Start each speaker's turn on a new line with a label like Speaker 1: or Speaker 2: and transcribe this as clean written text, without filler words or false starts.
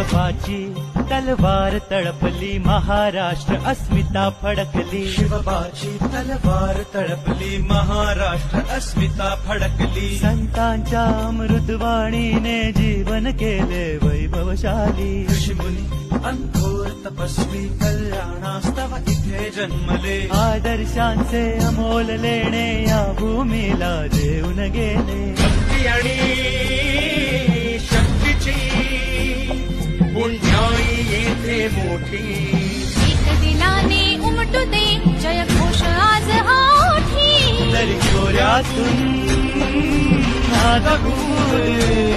Speaker 1: शिवबाची तलवार तळपली, महाराष्ट्र अस्मिता फडकली.
Speaker 2: शिवबाची तलवार तळपली, महाराष्ट्र अस्मिता फडकली.
Speaker 1: संतांच्या अमृतवाणीने जीवन केले वैभवशाली.
Speaker 2: ऋषीमुनी अंथोर तपस्वी कल्याणास्तव इथे जन्मले.
Speaker 1: आदर्शांचे अमोल लेणे या भूमीला देऊन गेले.
Speaker 2: भक्ती आणि शक्तीची पुण्याई येथे मोठी.
Speaker 3: एक दिलाने उमटू दे जय घोष आज हा ओठी.
Speaker 1: तरी खोऱ्यातून नाद गूंजे